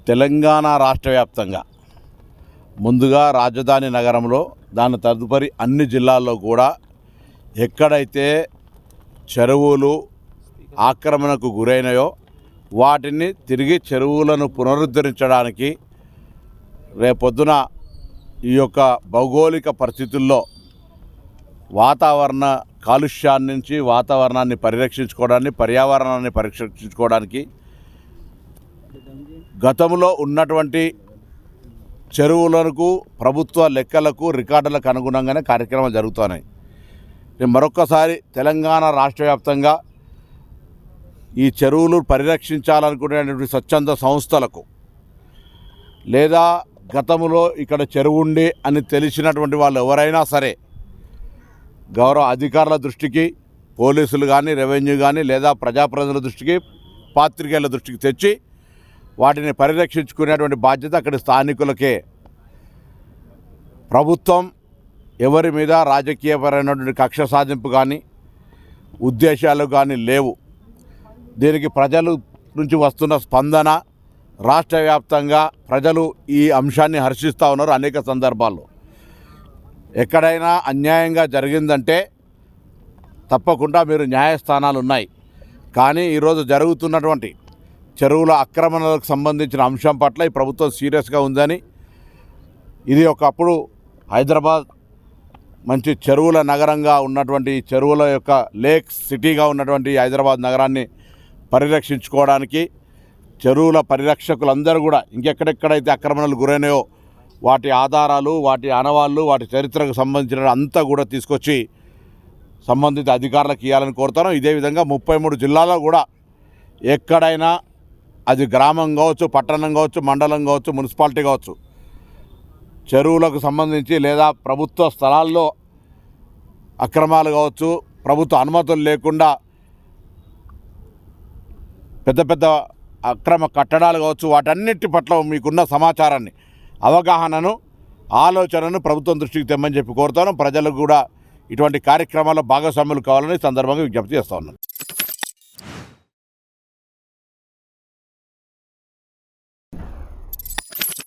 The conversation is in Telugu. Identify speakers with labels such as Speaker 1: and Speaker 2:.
Speaker 1: తెలంగాణ రాష్ట్ర వ్యాప్తంగా ముందుగా రాజధాని నగరంలో దాని తదుపరి అన్ని జిల్లాల్లో కూడా ఎక్కడైతే చెరువులు ఆక్రమణకు గురైనాయో వాటిని తిరిగి చెరువులను పునరుద్ధరించడానికి రేపొద్దున ఈ యొక్క భౌగోళిక పరిస్థితుల్లో వాతావరణ కాలుష్యాన్ని నుంచి వాతావరణాన్ని పరిరక్షించుకోవడానికి పర్యావరణాన్ని పరిరక్షించుకోవడానికి గతంలో ఉన్నటువంటి చెరువులకు ప్రభుత్వ లెక్కలకు రికార్డులకు అనుగుణంగానే కార్యక్రమాలు జరుగుతున్నాయి. మరొక్కసారి తెలంగాణ రాష్ట్ర వ్యాప్తంగా ఈ చెరువులు పరిరక్షించాలనుకునేటువంటి స్వచ్ఛంద సంస్థలకు లేదా గతంలో ఇక్కడ చెరువు ఉండి అని తెలిసినటువంటి వాళ్ళు ఎవరైనా సరే గౌరవ అధికారుల దృష్టికి పోలీసులు కానీ రెవెన్యూ కానీ లేదా ప్రజాప్రతినిధుల దృష్టికి పాత్రికేయుల దృష్టికి తెచ్చి వాటిని పరిరక్షించుకునేటువంటి బాధ్యత అక్కడి స్థానికులకే. ప్రభుత్వం ఎవరి మీద రాజకీయపరమైనటువంటి కక్ష సాధింపు కానీ ఉద్దేశాలు కానీ లేవు. దీనికి ప్రజల నుంచి వస్తున్న స్పందన రాష్ట్ర వ్యాప్తంగా ప్రజలు ఈ అంశాన్ని హర్షిస్తూ ఉన్నారు. అనేక సందర్భాల్లో ఎక్కడైనా అన్యాయంగా జరిగిందంటే తప్పకుండా మీరు న్యాయస్థానాలు ఉన్నాయి. కానీ ఈరోజు జరుగుతున్నటువంటి చెరువుల ఆక్రమణలకు సంబంధించిన అంశం పట్ల ఈ ప్రభుత్వం సీరియస్గా ఉందని, ఇది ఒకప్పుడు హైదరాబాద్ మంచి చెరువుల నగరంగా ఉన్నటువంటి చెరువుల యొక్క లేక్ సిటీగా ఉన్నటువంటి హైదరాబాద్ నగరాన్ని పరిరక్షించుకోవడానికి చెరువుల పరిరక్షకులందరూ కూడా ఇంకెక్కడెక్కడైతే ఆక్రమణలు గురైనాయో వాటి ఆధారాలు, వాటి ఆనవాళ్ళు, వాటి చరిత్రకు సంబంధించిన అంతా కూడా తీసుకొచ్చి సంబంధిత అధికారులకు ఇవ్వాలని కోరుతాను. ఇదే విధంగా 33 జిల్లాల్లో కూడా ఎక్కడైనా అది గ్రామం కావచ్చు, పట్టణం కావచ్చు, మండలం కావచ్చు, మున్సిపాలిటీ కావచ్చు, చెరువులకు సంబంధించి లేదా ప్రభుత్వ స్థలాల్లో అక్రమాలు కావచ్చు, ప్రభుత్వ అనుమతులు లేకుండా పెద్ద పెద్ద అక్రమ కట్టడాలు కావచ్చు, వాటన్నిటి పట్ల మీకున్న సమాచారాన్ని, అవగాహనను, ఆలోచనను ప్రభుత్వం దృష్టికి తెమ్మని చెప్పి కోరుతాను. ప్రజలకు కూడా ఇటువంటి కార్యక్రమాల్లో భాగస్వాములు కావాలని సందర్భంగా విజ్ఞప్తి చేస్తా ఉన్నాను.